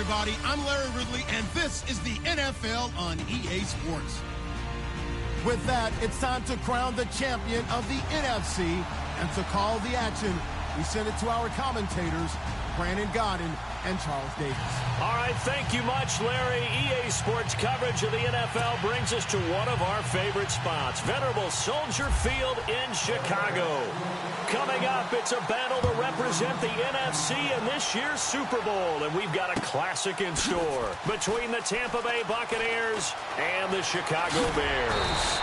everybody. I'm Larry Ridley, and this is the NFL on EA Sports. With that, it's time to crown the champion of the NFC. And to call the action, we send it to our commentators, Brandon Godden and Charles Davis. All right, thank you much, Larry. EA Sports coverage of the NFL brings us to one of our favorite spots, venerable Soldier Field in Chicago. Coming up, it's a battle to represent the NFC in this year's Super Bowl, and we've got a classic in store between the Tampa Bay Buccaneers and the Chicago Bears.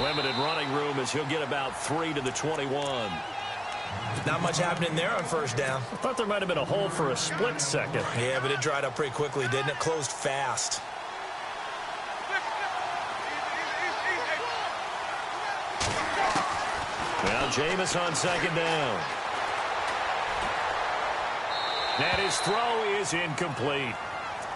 Limited running room as he'll get about 3 to the 21. Not much happening there on first down. I thought there might have been a hole for a split second. Yeah, but it dried up pretty quickly, didn't it? Closed fast. Now Jameis on second down. And his throw is incomplete.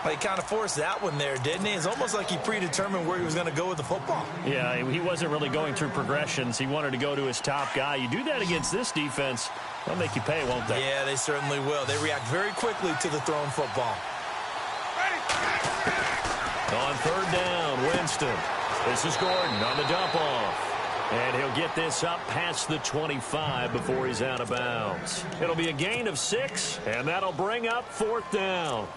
Well, he kind of forced that one there, didn't he? It's almost like he predetermined where he was going to go with the football. Yeah, he wasn't really going through progressions. He wanted to go to his top guy. You do that against this defense, they'll make you pay, won't they? Yeah, they certainly will. They react very quickly to the thrown football. On third down, Winston. This is Gordon on the dump off. And he'll get this up past the 25 before he's out of bounds. It'll be a gain of 6, and that'll bring up fourth down.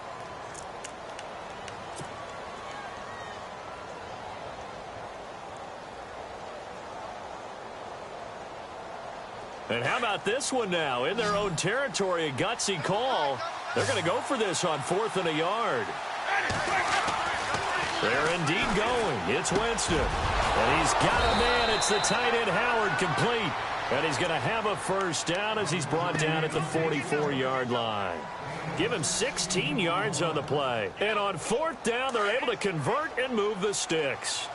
And how about this one now? In their own territory, a gutsy call. They're going to go for this on 4th and a yard. They're indeed going. It's Winston. And he's got a man. It's the tight end Howard complete. And he's going to have a first down as he's brought down at the 44-yard line. Give him 16 yards on the play. And on 4th down, they're able to convert and move the sticks.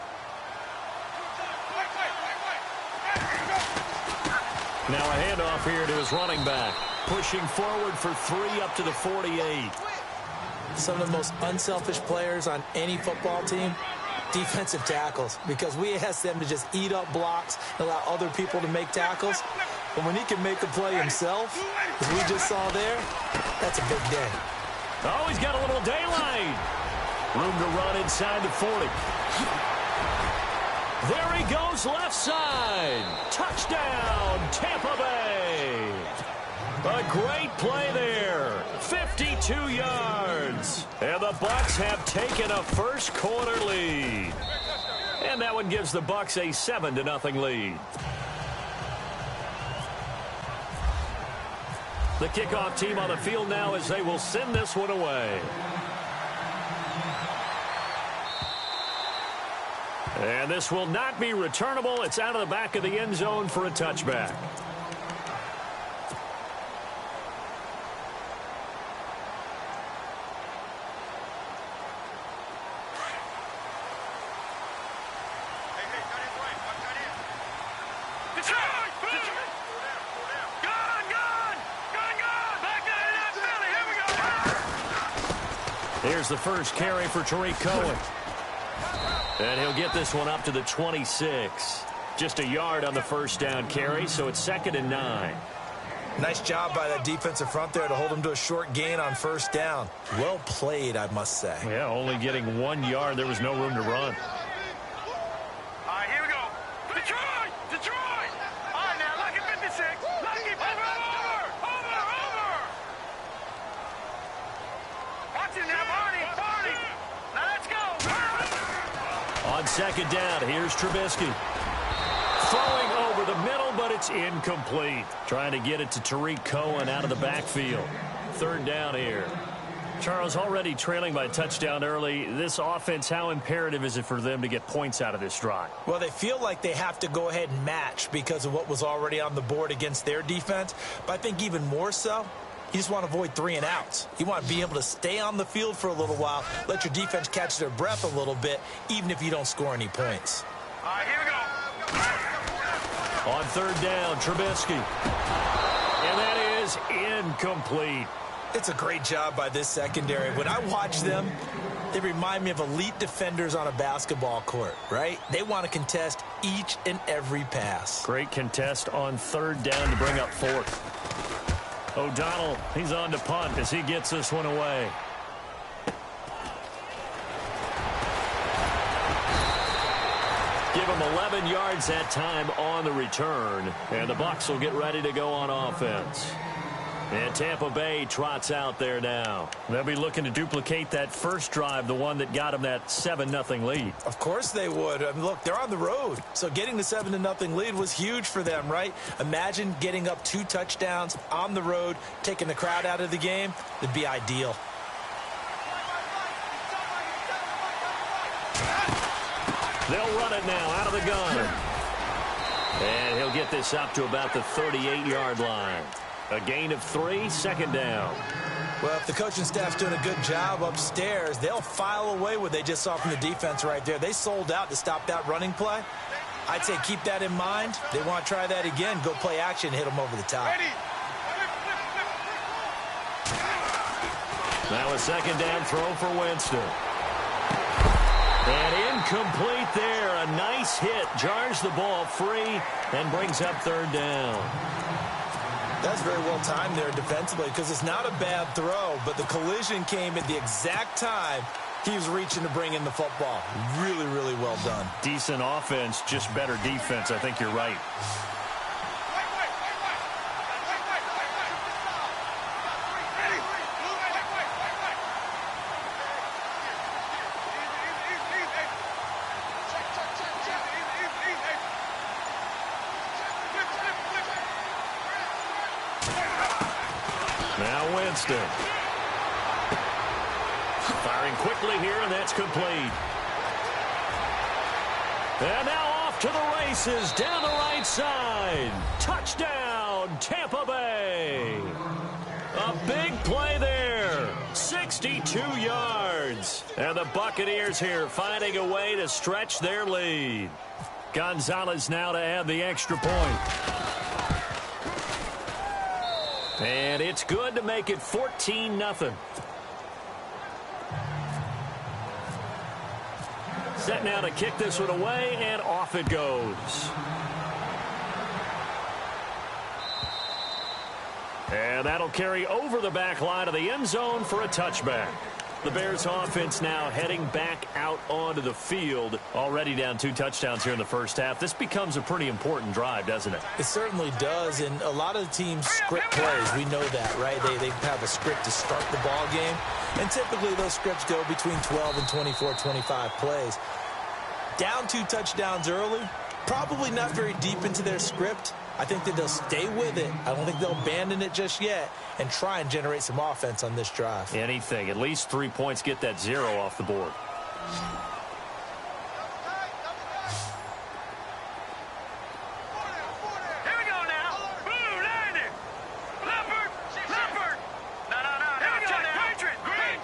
Now a handoff here to his running back. Pushing forward for 3 up to the 48. Some of the most unselfish players on any football team, defensive tackles, because we ask them to just eat up blocks and allow other people to make tackles. But when he can make a play himself, as we just saw there, that's a big day. Oh, he's got a little daylight. Room to run inside the 40. There he goes left side. Touchdown, Tampa Bay. A great play there. 52 yards. And the Bucs have taken a first quarter lead. And that one gives the Bucs a 7-0 lead. The kickoff team on the field now as they will send this one away. And this will not be returnable. It's out of the back of the end zone for a touchback. Here's the first carry for Tariq Cohen. And he'll get this one up to the 26. Just a yard on the first down carry, so it's 2nd and 9. Nice job by that defensive front there to hold him to a short gain on first down. Well played, I must say. Yeah, only getting 1 yard. There was no room to run. All right, here we go. Detroit! Detroit! All right, now, lucky 56. Lucky, over! Watch it now, Barney! Now let's go! On second down, here's Trubisky. Throwing over the middle, but it's incomplete. Trying to get it to Tariq Cohen out of the backfield. 3rd down here. Charles, already trailing by a touchdown early. This offense, how imperative is it for them to get points out of this drive? Well, they feel like they have to go ahead and match because of what was already on the board against their defense. But I think even more so, You just want to avoid 3 and outs. You want to be able to stay on the field for a little while, let your defense catch their breath a little bit, even if you don't score any points. All right, here we go. On third down, Trubisky. And that is incomplete. It's a great job by this secondary. When I watch them, they remind me of elite defenders on a basketball court, right? They want to contest each and every pass. Great contest on third down to bring up fourth. O'Donnell, he's on to punt as he gets this one away. Give him 11 yards that time on the return. And the Bucs will get ready to go on offense. And Tampa Bay trots out there now. They'll be looking to duplicate that first drive, the one that got them that 7-0 lead. Of course they would. I mean, look, they're on the road. So getting the 7-0 lead was huge for them, right? Imagine getting up 2 touchdowns on the road, taking the crowd out of the game. It'd be ideal. They'll run it now out of the gun. And he'll get this up to about the 38-yard line. A gain of 3, second down. Well, if the coaching staff's doing a good job upstairs, they'll file away what they just saw from the defense right there. They sold out to stop that running play. I'd say keep that in mind. They want to try that again. Go play action, hit them over the top. Now a second down throw for Winston. And incomplete there. A nice hit. Jars the ball free and brings up third down. That's very well timed there defensively because it's not a bad throw, but the collision came at the exact time he was reaching to bring in the football. Really, really well done. Decent offense, just better defense. I think you're right. Now Winston. Firing quickly here, and that's complete. And now off to the races down the right side. Touchdown, Tampa Bay. A big play there. 62 yards. And the Buccaneers here finding a way to stretch their lead. Gonzalez now to add the extra point. And it's good to make it 14-0. Set now to kick this one away, and off it goes. And that'll carry over the back line of the end zone for a touchback. The Bears offense now heading back out onto the field. Already down 2 touchdowns here in the first half. This becomes a pretty important drive, doesn't it? It certainly does, and a lot of the teams script plays. We know that, right? They have a script to start the ball game, and typically those scripts go between 12 and 24, 25 plays. Down 2 touchdowns early, probably not very deep into their script. I think that they'll stay with it. I don't think they'll abandon it just yet and try and generate some offense on this drive. Anything. At least 3 points, get that 0 off the board. Here we go now. Blue, landing. Leopard. Leopard. No. Here we go now. Patriot. Green.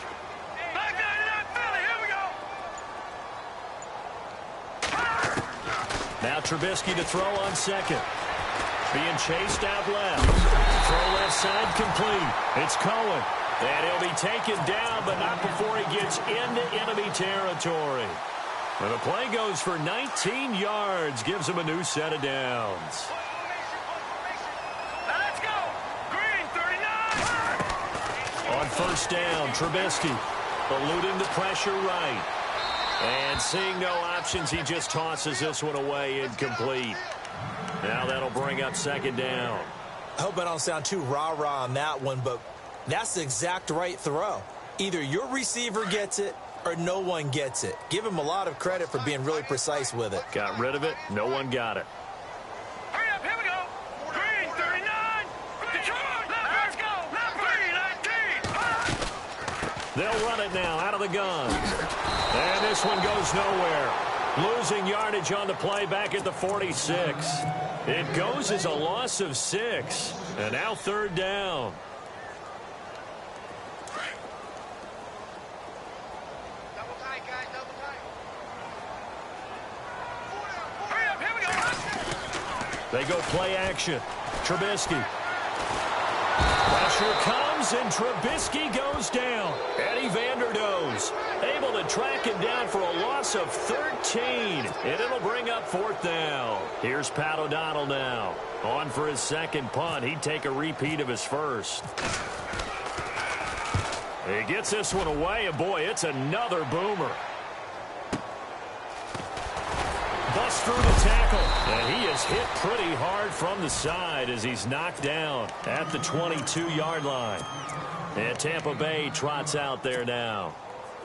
Black 99 Philly. Here we go. Now Trubisky to throw on second. Being chased out left. Throw left side complete. It's Cohen. And he'll be taken down, but not before he gets into enemy territory. And the play goes for 19 yards. Gives him a new set of downs. Now let's go. Green, 39. On first down, Trubisky eluding the pressure right. And seeing no options, he just tosses this one away incomplete. Now that'll bring up second down. I hope I don't sound too rah-rah on that one, but that's the exact right throw. Either your receiver gets it or no one gets it. Give him a lot of credit for being really precise with it. Got rid of it. No one got it. Hurry up, here we go. Green, 39. Detroit, let's go. Green, 19. They'll run it now out of the gun. And this one goes nowhere. Losing yardage on the play back at the 46. It goes as a loss of 6. And now third down. They go play action. Trubisky. Pressure comes, and Trubisky goes down. Eddie Vanderdoes able to track him down for a loss of 13, and it'll bring up 4th down. Here's Pat O'Donnell now. On for his second punt. He'd take a repeat of his first. He gets this one away, and boy, it's another boomer. Busts through the tackle, and he is hit pretty hard from the side as he's knocked down at the 22-yard line. And Tampa Bay trots out there now.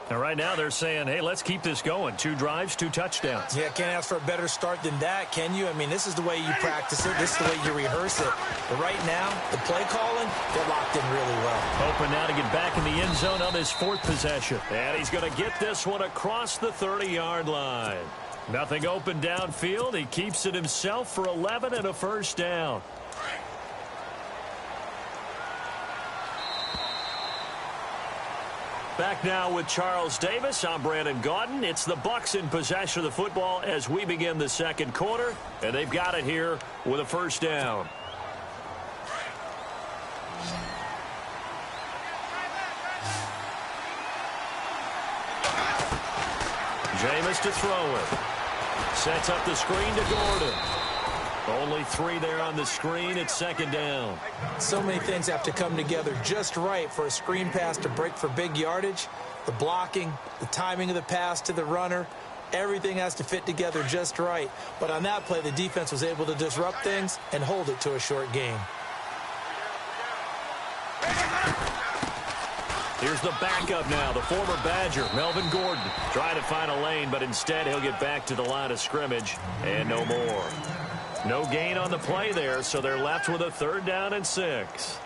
And right now they're saying, hey, let's keep this going. 2 drives, 2 touchdowns. Yeah, can't ask for a better start than that, can you? I mean, this is the way you practice it. This is the way you rehearse it. But right now, the play calling, they're locked in really well. Hoping now to get back in the end zone on his 4th possession. And he's going to get this one across the 30-yard line. Nothing open downfield. He keeps it himself for 11 and a first down. Back now with Charles Davis. I'm Brandon Gaudin. It's the Bucs in possession of the football as we begin the second quarter. And they've got it here with a first down. Jameis to throw it. Sets up the screen to Gordon. Only 3 there on the screen. It's second down. So many things have to come together just right for a screen pass to break for big yardage. The blocking, the timing of the pass to the runner, everything has to fit together just right. But on that play, the defense was able to disrupt things and hold it to a short game. Here's the backup now, the former Badger, Melvin Gordon, trying to find a lane, but instead he'll get back to the line of scrimmage and no more. No gain on the play there, so they're left with a 3rd down and 6.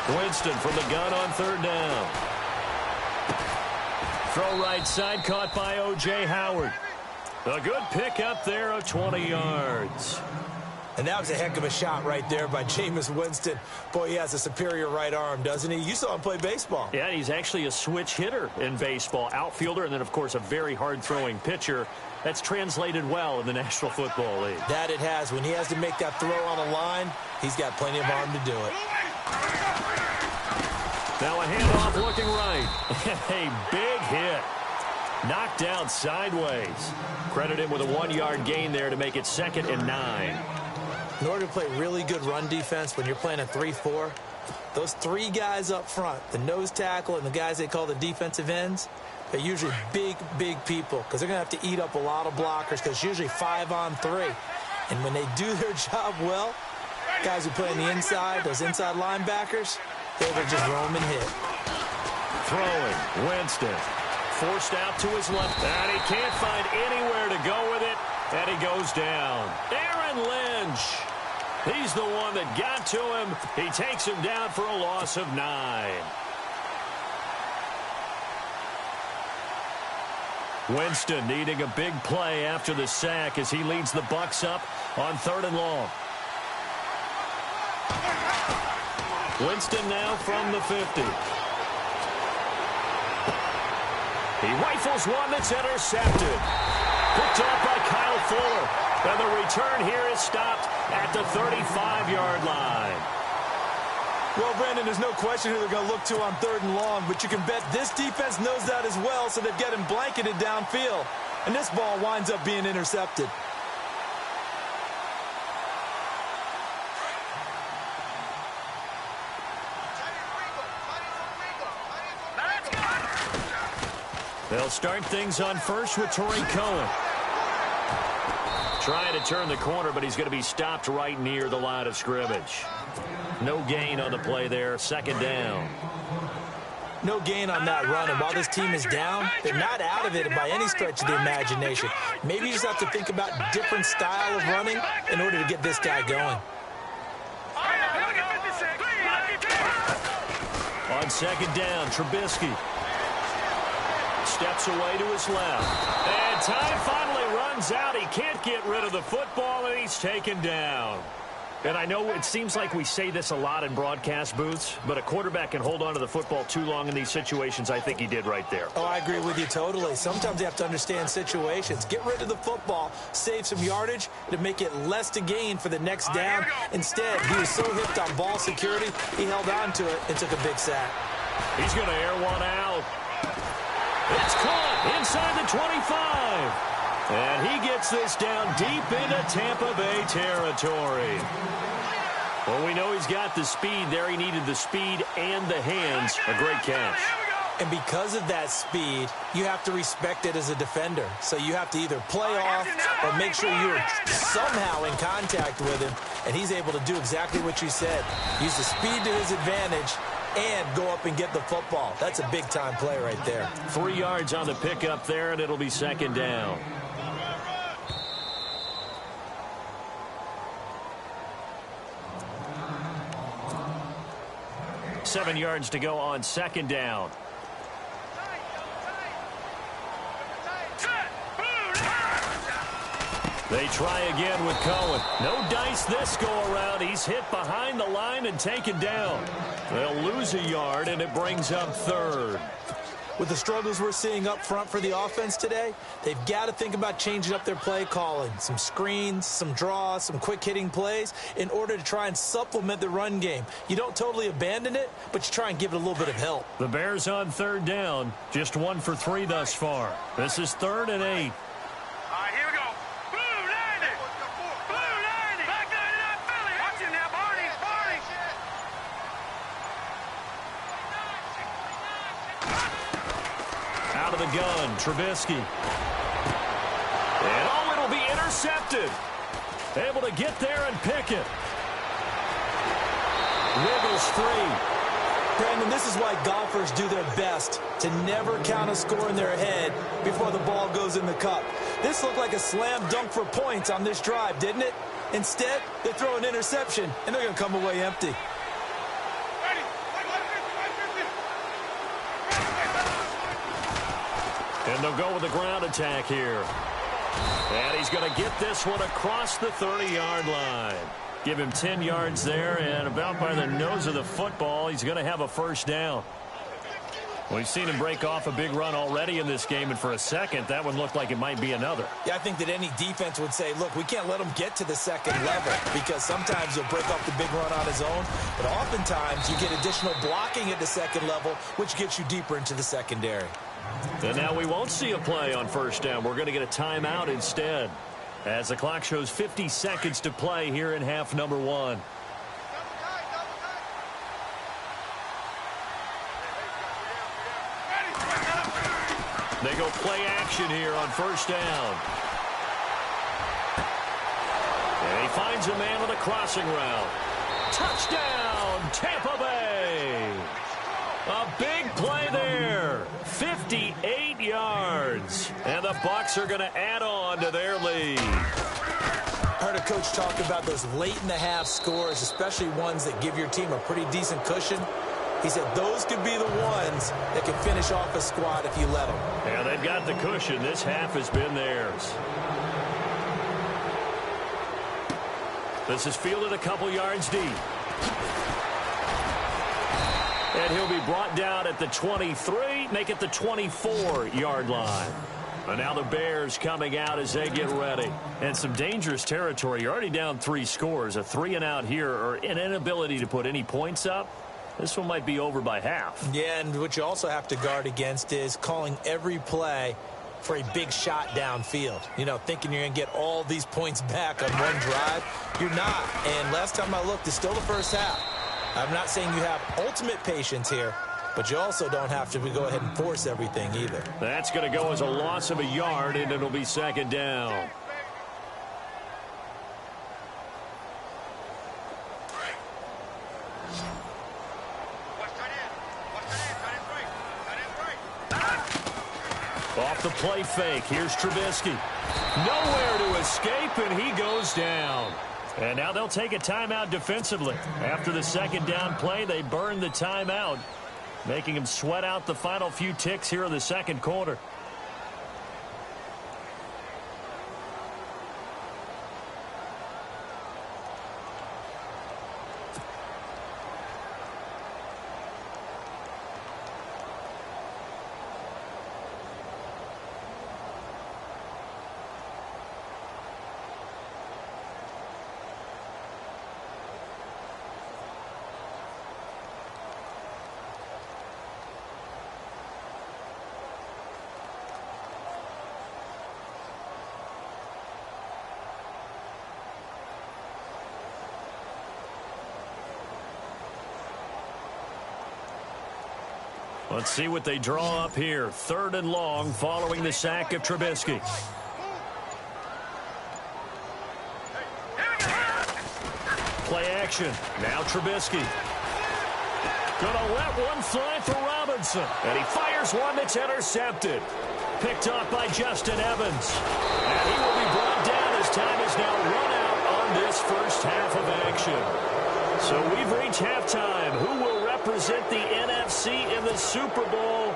Winston from the gun on 3rd down. Throw right side, caught by O.J. Howard. A good pick up there of 20 yards. And that was a heck of a shot right there by Jameis Winston. Boy, he has a superior right arm, doesn't he? You saw him play baseball. Yeah, he's actually a switch hitter in baseball. Outfielder, and then, of course, a very hard-throwing pitcher. That's translated well in the National Football League. That it has. When he has to make that throw on a line, he's got plenty of arm to do it. Now a handoff looking right. A big hit. Knocked down sideways. Credit him with a 1-yard gain there to make it 2nd and 9. In order to play really good run defense when you're playing a 3-4, those 3 guys up front, the nose tackle and the guys they call the defensive ends, they're usually big, big people because they're going to have to eat up a lot of blockers because it's usually 5-on-3. And when they do their job well, guys who play on the inside, those inside linebackers, they will just roam and hit. Throwing, Winston. Forced out to his left, and he can't find anywhere to go with it, and he goes down. Aaron Lynch. He's the one that got to him. He takes him down for a loss of 9. Winston needing a big play after the sack as he leads the Bucs up on 3rd and long. Winston now from the 50. He rifles one that's intercepted. Picked off by Kyle Fuller. And the return here is stopped at the 35-yard line. Well, Brandon, there's no question who they're going to look to on 3rd and long, but you can bet this defense knows that as well, so they've got him blanketed downfield. And this ball winds up being intercepted. They'll start things on first with Torrey Cohen. Trying to turn the corner, but he's going to be stopped right near the line of scrimmage. No gain on the play there, 2nd down. No gain on that run, and while this team is down, they're not out of it by any stretch of the imagination. Maybe you just have to think about different style of running in order to get this guy going. On 2nd down, Trubisky. steps away to his left. And time finally runs out. He can't get rid of the football, and he's taken down. And I know it seems like we say this a lot in broadcast booths, but a quarterback can hold on to the football too long in these situations. I think he did right there. Oh, I agree with you totally. Sometimes you have to understand situations. Get rid of the football, save some yardage to make it less to gain for the next down. Instead, he was so hipped on ball security, he held on to it and took a big sack. He's going to air one out. It's caught inside the 25. And he gets this down deep into Tampa Bay territory. Well, we know he's got the speed there. He needed the speed and the hands. A great catch. And because of that speed, you have to respect it as a defender. So you have to either play off or make sure you're somehow in contact with him. And he's able to do exactly what you said. Use the speed to his advantage and go up and get the football. That's a big-time play right there. 3 yards on the pickup there, and it'll be second down. Seven yards to go on second down. They try again with Cohen. No dice this go around. He's hit behind the line and taken down. They'll lose a yard, and it brings up third. With the struggles we're seeing up front for the offense today, they've got to think about changing up their play calling. Some screens, some draws, some quick-hitting plays in order to try and supplement the run game. You don't totally abandon it, but you try and give it a little bit of help. The Bears on third down. Just 1 for 3 thus far. This is 3rd and 8. All right, here we go. Blue 90. Blue 90. Black 99 Philly. Watch him now, Barney. Barney. Out of the gun, Trubisky. And oh, it'll be intercepted. Able to get there and pick it. Wiggles free. Brandon, this is why golfers do their best to never count a score in their head before the ball goes in the cup. This looked like a slam dunk for points on this drive, didn't it? Instead, they throw an interception, and they're going to come away empty. And they'll go with the ground attack here. And he's going to get this one across the 30-yard line. Give him 10 yards there, and about by the nose of the football, he's going to have a first down. We've seen him break off a big run already in this game, and for a second, that one looked like it might be another. Yeah, I think that any defense would say, look, we can't let him get to the second level because sometimes he'll break off the big run on his own, but oftentimes you get additional blocking at the second level, which gets you deeper into the secondary. And now we won't see a play on first down. We're going to get a timeout instead as the clock shows 50 seconds to play here in half number 1. They go play action here on first down. And he finds a man on a crossing route. Touchdown, Tampa Bay. A big play there. 58 yards. And the Bucs are going to add on to their lead. I heard a coach talk about those late-in-the-half scores, especially ones that give your team a pretty decent cushion. He said those could be the ones that can finish off a squad if you let them. Yeah, they've got the cushion. This half has been theirs. This is fielded a couple yards deep. And he'll be brought down at the 23, make it the 24-yard line. And now the Bears coming out as they get ready. And some dangerous territory. You're already down 3 scores. A 3-and-out here, or an inability to put any points up. This one might be over by half. Yeah, and what you also have to guard against is calling every play for a big shot downfield. You know, thinking you're going to get all these points back on one drive. You're not. And last time I looked, it's still the first half. I'm not saying you have ultimate patience here, but you also don't have to go ahead and force everything either. That's going to go as a loss of a yard, and it'll be second down. Off the play fake. Here's Trubisky. Nowhere to escape, and he goes down. And now they'll take a timeout defensively. After the second down play, they burn the timeout. making him sweat out the final few ticks here in the second quarter. Let's see what they draw up here. 3rd and long following the sack of Trubisky. Play action. Now Trubisky. Gonna let one fly for Robinson. And he fires one that's intercepted. Picked off by Justin Evans. And he will be brought down as time is now run out on this first half of action. So we've reached halftime. Who will represent the NFC in the Super Bowl?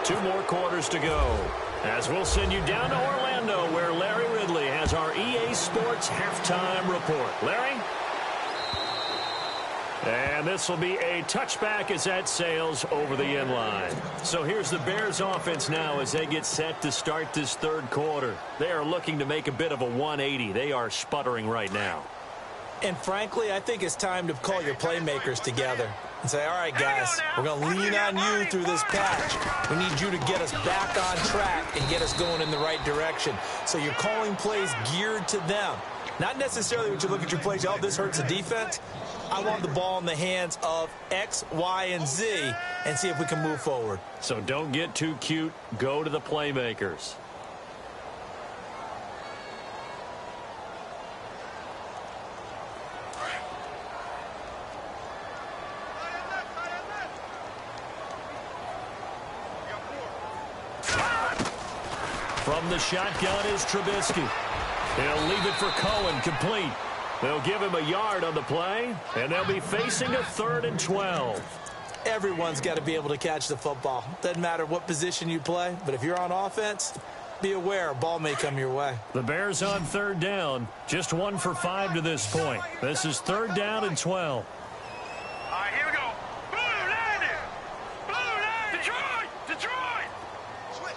2 more quarters to go. As we'll send you down to Orlando, where Larry Ridley has our EA Sports halftime report. Larry? And this will be a touchback as that sails over the end line. So here's the Bears offense now as they get set to start this 3rd quarter. They are looking to make a bit of a 180. They are sputtering right now. And frankly, I think it's time to call your playmakers together and say, all right, guys, we're going to lean on you through this patch. We need you to get us back on track and get us going in the right direction. So you're calling plays geared to them. Not necessarily when you look at your plays, oh, this hurts the defense. I want the ball in the hands of X, Y, and Z and see if we can move forward. So don't get too cute. Go to the playmakers. From the shotgun is Trubisky. He'll leave it for Cohen, complete. They'll give him a yard on the play, and they'll be facing a 3rd and 12. Everyone's got to be able to catch the football. Doesn't matter what position you play, but if you're on offense, be aware a ball may come your way. The Bears on 3rd down, just 1 for 5 to this point. This is 3rd down and 12. All right, here we go. Blue landing. Blue landing. Detroit. Switch.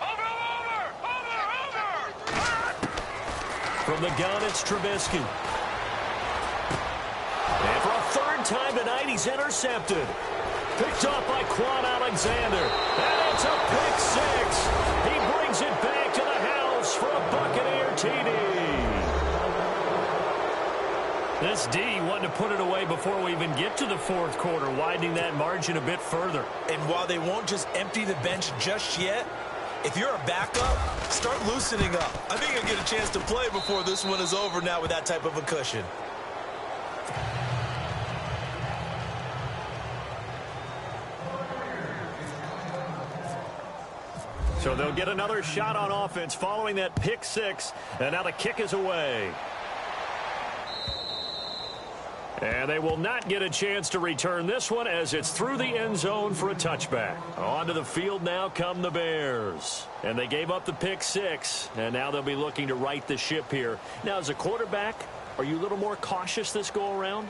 Over. From the gun, it's Trubisky. And for a 3rd time tonight, he's intercepted. Picked off by Quan Alexander. And it's a pick 6. He brings it back to the house for a Buccaneer TD. This D wanted to put it away before we even get to the 4th quarter, widening that margin a bit further. And while they won't just empty the bench just yet, if you're a backup, start loosening up. I think you'll get a chance to play before this one is over now with that type of a cushion. So they'll get another shot on offense following that pick 6, and now the kick is away. And they will not get a chance to return this one as it's through the end zone for a touchback. Onto the field now come the Bears. And they gave up the pick 6, and now they'll be looking to right the ship here. Now, as a quarterback, are you a little more cautious this go-around?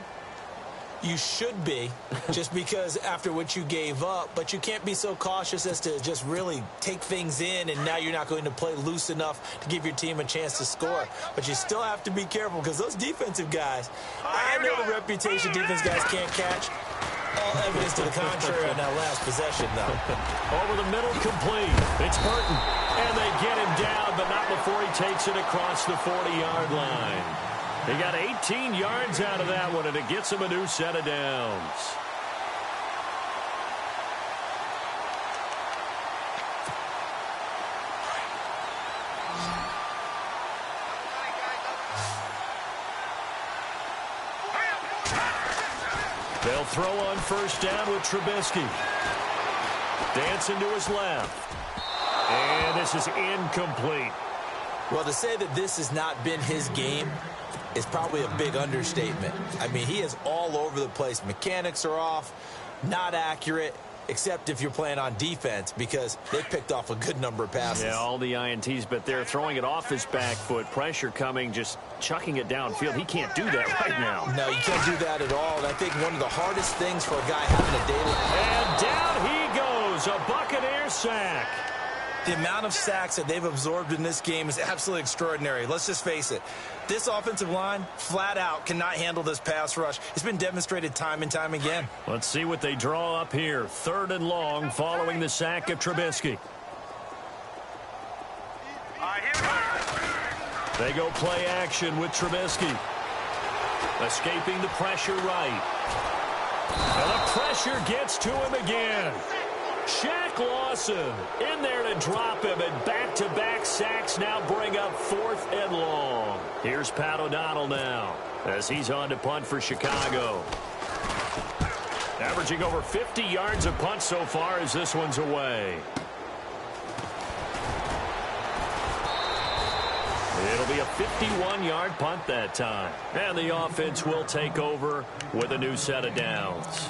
You should be, just because after what you gave up, but you can't be so cautious as to just really take things in, and now you're not going to play loose enough to give your team a chance to score. But you still have to be careful because those defensive guys, I know the reputation defense guys can't catch. All evidence to the contrary on that last possession, though. Over the middle, complete. It's Burton. And they get him down, but not before he takes it across the 40-yard line. He got 18 yards out of that one, and it gets him a new set of downs. They'll throw on 1st down with Trubisky. Dancing to his left. And this is incomplete. Well, to say that this has not been his game is probably a big understatement. I mean, he is all over the place. Mechanics are off. not accurate, except if you're playing on defense, because they picked off a good number of passes. Yeah, all the INTs, but they're throwing it off his back foot. Pressure coming, just chucking it downfield. He can't do that right now. No, you can't do that at all. And I think one of the hardest things for a guy having a daily... And down he goes, a Buccaneer sack. The amount of sacks that they've absorbed in this game is absolutely extraordinary. Let's just face it. This offensive line, flat out, cannot handle this pass rush. It's been demonstrated time and time again. Let's see what they draw up here. 3rd and long following the sack of Trubisky. They go play action with Trubisky. Escaping the pressure right. And the pressure gets to him again. Shaq Lawson in there to drop him, and back-to-back sacks now bring up 4th and long. Here's Pat O'Donnell now as he's on to punt for Chicago. Averaging over 50 yards a punt so far as this one's away. It'll be a 51-yard punt that time. And the offense will take over with a new set of downs.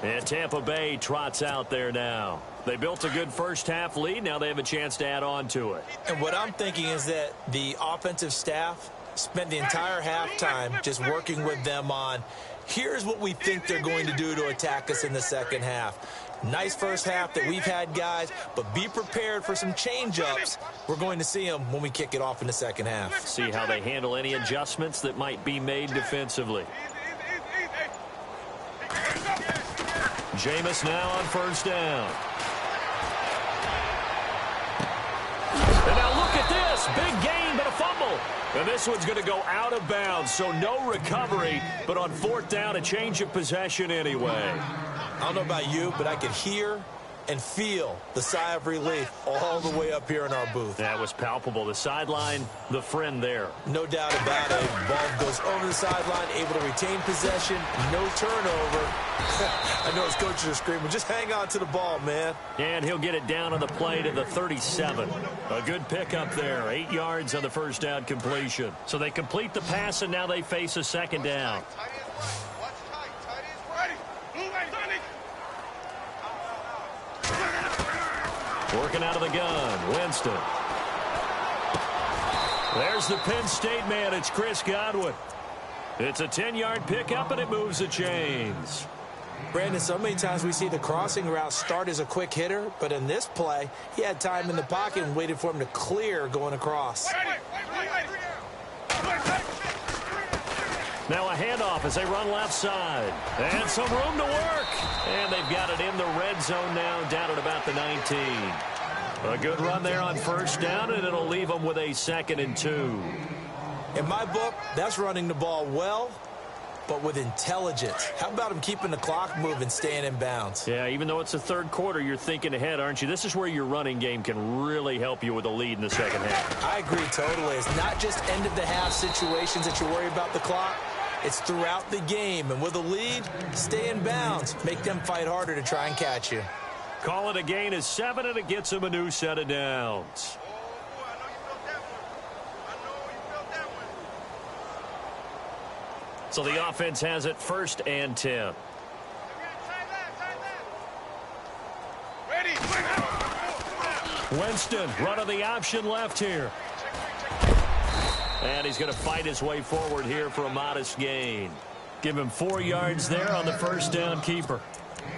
And Tampa Bay trots out there now. They built a good first-half lead. Now they have a chance to add on to it. And what I'm thinking is that the offensive staff spent the entire halftime just working with them on, here's what we think they're going to do to attack us in the second half. Nice first half that we've had, guys, but be prepared for some change-ups. We're going to see them when we kick it off in the second half. See how they handle any adjustments that might be made defensively. Jameis now on 1st down. And now look at this. Big gain, but a fumble. And this one's going to go out of bounds, so no recovery. But on 4th down, a change of possession anyway. I don't know about you, but I could hear and feel the sigh of relief all the way up here in our booth. That was palpable. The sideline, the friend there. No doubt about it. Ball goes over the sideline, able to retain possession, no turnover. I know his coaches are screaming, just hang on to the ball, man. And he'll get it down on the play to the 37. A good pickup there. 8 yards on the first down completion. So they complete the pass, and now they face a 2nd down. Working out of the gun, Winston. There's the Penn State man. It's Chris Godwin. It's a 10-yard pickup, and it moves the chains. Brandon, so many times we see the crossing route start as a quick hitter, but in this play, he had time in the pocket and waited for him to clear going across. Now a handoff as they run left side. And some room to work. And they've got it in the red zone now, down at about the 19. A good run there on 1st down, and it'll leave them with a 2nd and 2. In my book, that's running the ball well, but with intelligence. How about him keeping the clock moving, staying in bounds? Yeah, even though it's the 3rd quarter, you're thinking ahead, aren't you? This is where your running game can really help you with a lead in the second half. I agree totally. It's not just end-of-the-half situations that you worry about the clock. It's throughout the game. And with a lead, stay in bounds. Make them fight harder to try and catch you. Call it a gain of 7, and it gets them a new set of downs. So the offense has it 1st and 10. Winston, run of the option left here. And he's going to fight his way forward here for a modest gain. Give him 4 yards there on the 1st down keeper.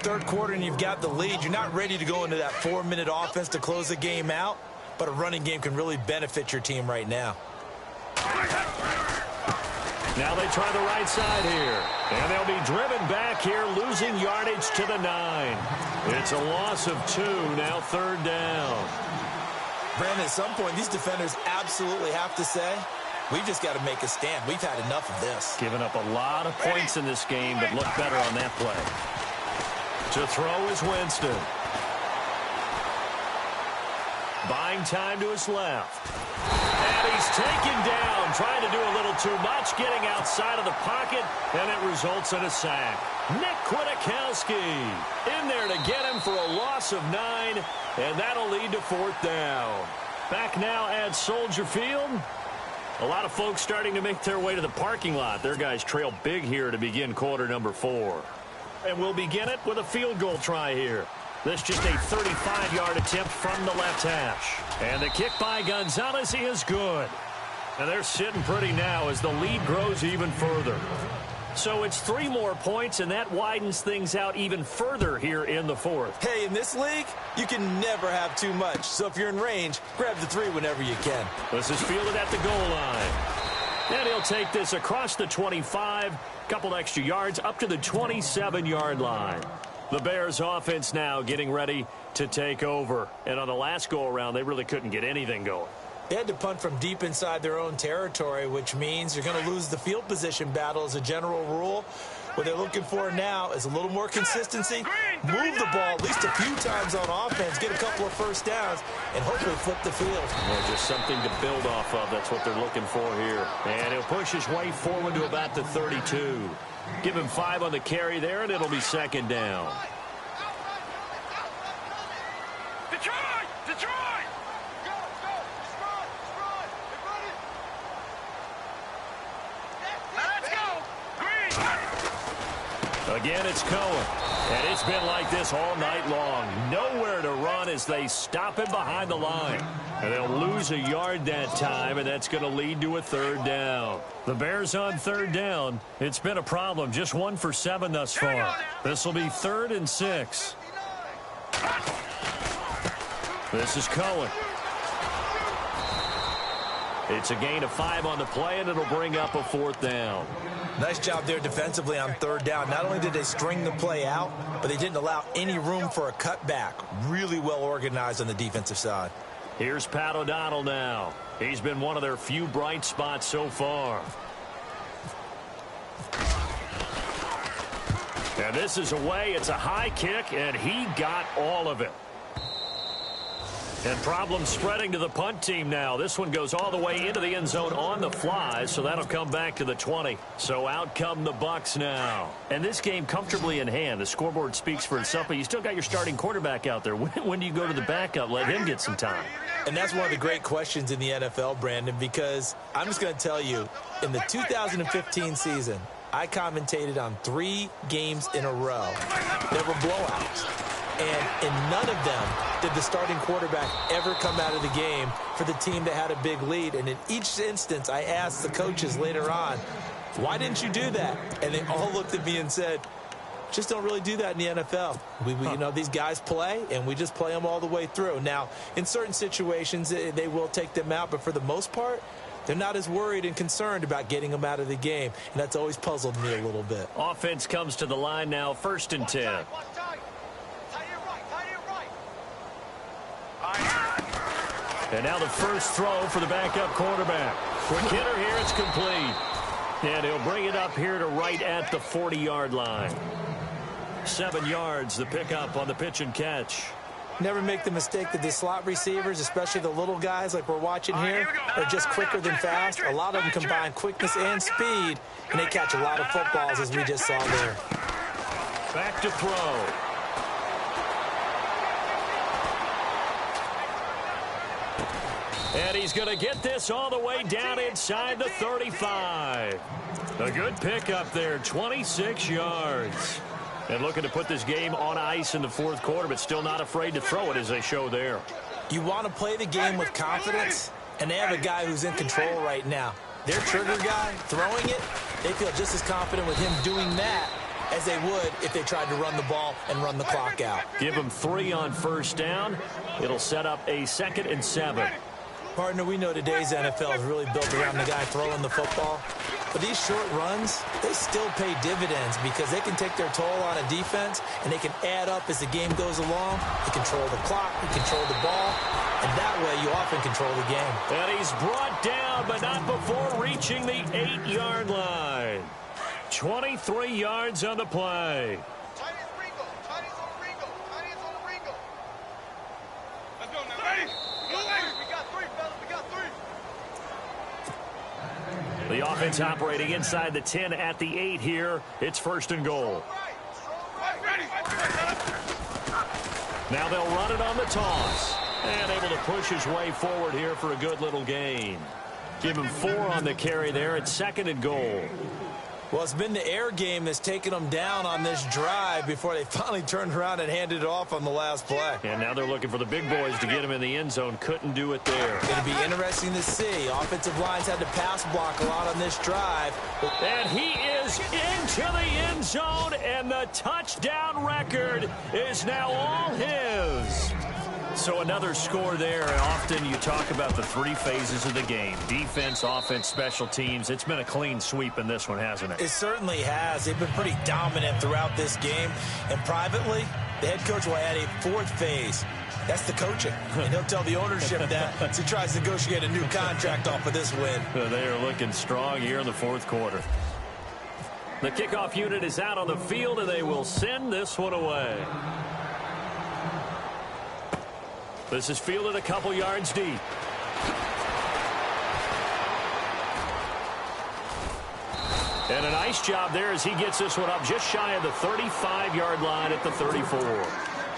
3rd quarter and you've got the lead. You're not ready to go into that 4-minute offense to close the game out, but a running game can really benefit your team right now. Now they try the right side here. And they'll be driven back here, losing yardage to the 9. It's a loss of 2, now 3rd down. Brandon, at some point, these defenders absolutely have to say, we've just got to make a stand. We've had enough of this. Giving up a lot of points in this game, but look better on that play. To throw is Winston. Buying time to his left. And he's taken down, trying to do a little too much, getting outside of the pocket, and it results in a sack. Nick Kwiatkowski in there to get him for a loss of 9, and that'll lead to 4th down. Back now at Soldier Field. A lot of folks starting to make their way to the parking lot. Their guys trail big here to begin quarter number 4. And we'll begin it with a field goal try here. This just a 35-yard attempt from the left hash. And the kick by Gonzalez is good. And they're sitting pretty now as the lead grows even further. So it's 3 more points, and that widens things out even further here in the fourth. Hey, in this league, you can never have too much. So if you're in range, grab the 3 whenever you can. This is fielded at the goal line. And he'll take this across the 25, couple extra yards up to the 27-yard line. The Bears offense now getting ready to take over. And on the last go-around, they really couldn't get anything going. They had to punt from deep inside their own territory, which means you're going to lose the field position battle as a general rule. What they're looking for now is a little more consistency, move the ball at least a few times on offense, get a couple of first downs, and hopefully flip the field. Well, just something to build off of. That's what they're looking for here. And he'll push his way forward to about the 32. Give him 5 on the carry there, and it'll be second down. Detroit! Detroit! Again, it's Cohen. And it's been like this all night long. Nowhere to run as they stop him behind the line. And they'll lose a yard that time, and that's going to lead to a third down. The Bears on third down. It's been a problem. Just 1 for 7 thus far. This will be 3rd and 6. This is Cohen. It's a gain of 5 on the play, and it'll bring up a 4th down. Nice job there defensively on third down. Not only did they string the play out, but they didn't allow any room for a cutback. Really well organized on the defensive side. Here's Pat O'Donnell now. He's been one of their few bright spots so far. And this is away. It's a high kick, and he got all of it. And problems spreading to the punt team now. This one goes all the way into the end zone on the fly, so that'll come back to the 20. So out come the Bucs now. And this game comfortably in hand. The scoreboard speaks for itself, but you still got your starting quarterback out there. When do you go to the backup? Let him get some time. And that's one of the great questions in the NFL, Brandon, because I'm just going to tell you, in the 2015 season, I commentated on 3 games in a row. There were blowouts. And in none of them did the starting quarterback ever come out of the game for the team that had a big lead. And in each instance, I asked the coaches later on, why didn't you do that? And they all looked at me and said, just don't really do that in the NFL. You know, these guys play, and we just play them all the way through. Now, in certain situations, they will take them out. But for the most part, they're not as worried and concerned about getting them out of the game. And that's always puzzled me a little bit. Offense comes to the line now, 1st and 10. And now the first throw for the backup quarterback. Quick hitter here, it's complete. And he'll bring it up here to right at the 40-yard line. 7 yards, the pickup on the pitch and catch. Never make the mistake that the slot receivers, especially the little guys like we're watching here, are just quicker than fast. A lot of them combine quickness and speed, and they catch a lot of footballs, as we just saw there. Back to throw. And he's going to get this all the way down inside the 35. A good pickup there, 26 yards. And looking to put this game on ice in the 4th quarter, but still not afraid to throw it as they show there. You want to play the game with confidence, and they have a guy who's in control right now. Their trigger guy, throwing it, they feel just as confident with him doing that as they would if they tried to run the ball and run the clock out. Give him 3 on first down. It'll set up a 2nd and 7. Partner, we know today's NFL is really built around the guy throwing the football. But these short runs, they still pay dividends because they can take their toll on a defense, and they can add up as the game goes along. You control the clock, you control the ball, and that way you often control the game. And he's brought down, but not before reaching the 8-yard line. 23 yards on the play. The offense operating inside the 10 at the 8 here. It's 1st and goal. Now they'll run it on the toss. And able to push his way forward here for a good little gain. Give him 4 on the carry there. It's 2nd and goal. Well, it's been the air game that's taken them down on this drive before they finally turned around and handed it off on the last play. And now they're looking for the big boys to get him in the end zone. Couldn't do it there. It'll be interesting to see. Offensive lines had to pass block a lot on this drive. And he is into the end zone, and the touchdown record is now all his. So another score there. Often you talk about the three phases of the game: defense, offense, special teams. It's been a clean sweep in this one, hasn't it? It certainly has. They've been pretty dominant throughout this game. And privately, the head coach will add a fourth phase. That's the coaching. And he'll tell the ownership that as he tries to negotiate a new contract off of this win. They are looking strong here in the fourth quarter. The kickoff unit is out on the field, and they will send this one away. This is fielded a couple yards deep. And a nice job there as he gets this one up just shy of the 35-yard line at the 34.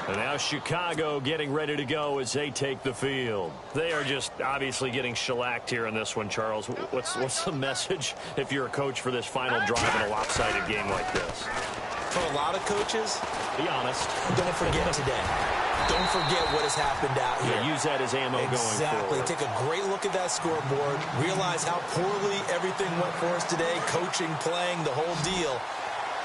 And now Chicago getting ready to go as they take the field. They are just obviously getting shellacked here in this one, Charles. What's the message if you're a coach for this final drive in a lopsided game like this? For a lot of coaches, be honest. Don't forget today. Don't forget what has happened out here. Yeah, use that as ammo going forward. Exactly. Take a great look at that scoreboard. Realize how poorly everything went for us today. Coaching, playing, the whole deal.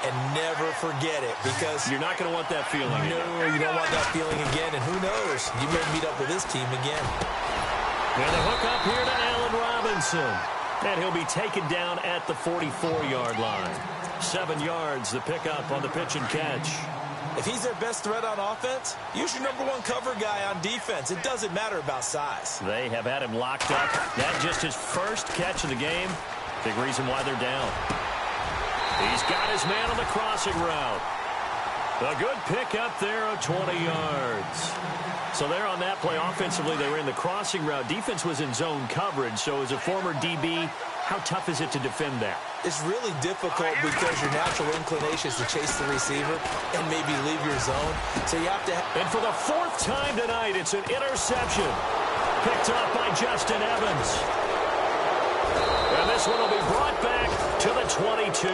And never forget it, because you're not going to want that feeling. No, you don't want that feeling again. And who knows? You may meet up with this team again. And the hook up here to Allen Robinson. And he'll be taken down at the 44-yard line. 7 yards, the pickup on the pitch and catch. If he's their best threat on offense, use your #1 cover guy on defense. It doesn't matter about size. They have had him locked up. That just his first catch of the game. Big reason why they're down. He's got his man on the crossing route. A good pickup there of 20 yards. So there on that play, offensively, they were in the crossing route. Defense was in zone coverage. So as a former DB, how tough is it to defend that? It's really difficult because your natural inclination is to chase the receiver and maybe leave your zone. So you have to... And for the fourth time tonight, it's an interception. Picked up by Justin Evans. And this one will be brought back to the 22.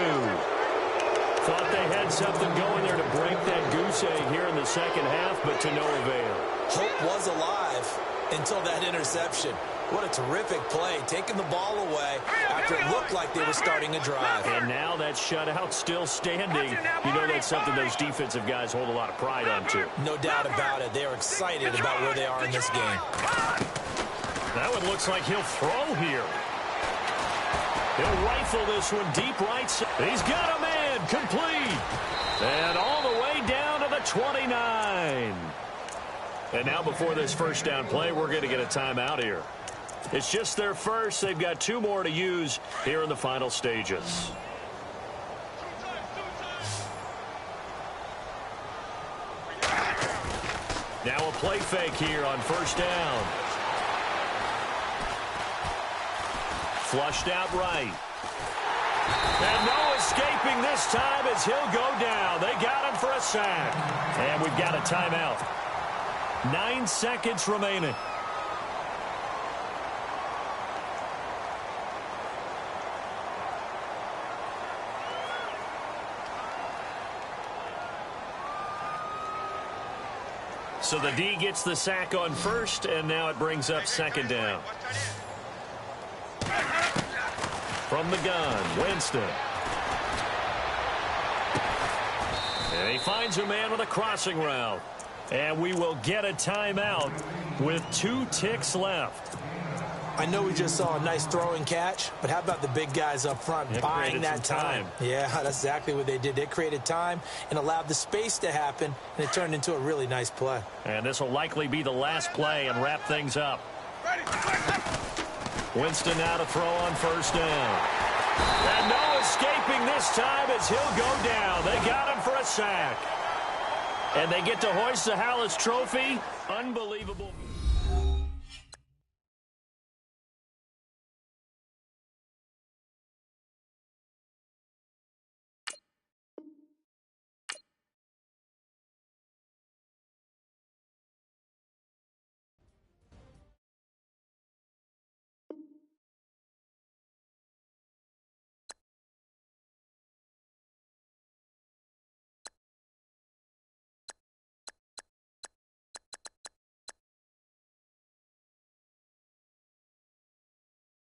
Thought they had something going there to break that goose egg here in the second half, but to no avail. Hope was alive until that interception. What a terrific play, taking the ball away after it looked like they were starting a drive. And now that shutout still standing. You know that's something those defensive guys hold a lot of pride on, too. No doubt about it. They're excited about where they are in this game. That one looks like he'll throw here. He'll rifle this one deep right side. He's got a man, complete. And all the way down to the 29. And now before this first down play, we're going to get a timeout here. It's just their first. They've got 2 more to use here in the final stages. Now a play fake here on first down. Flushed out right. And no escaping this time as he'll go down. They got him for a sack. And we've got a timeout. 9 seconds remaining. So the D gets the sack on first, and now it brings up second down. From the gun, Winston. And he finds a man with a crossing route. And we will get a timeout with 2 ticks left. I know we just saw a nice throwing catch, but how about the big guys up front buying that time? Yeah, that's exactly what they did. They created time and allowed the space to happen, and it turned into a really nice play. And this will likely be the last play and wrap things up. Winston now to throw on first down. And no escaping this time as he'll go down. They got him for a sack. And they get to hoist the Hallis Trophy. Unbelievable.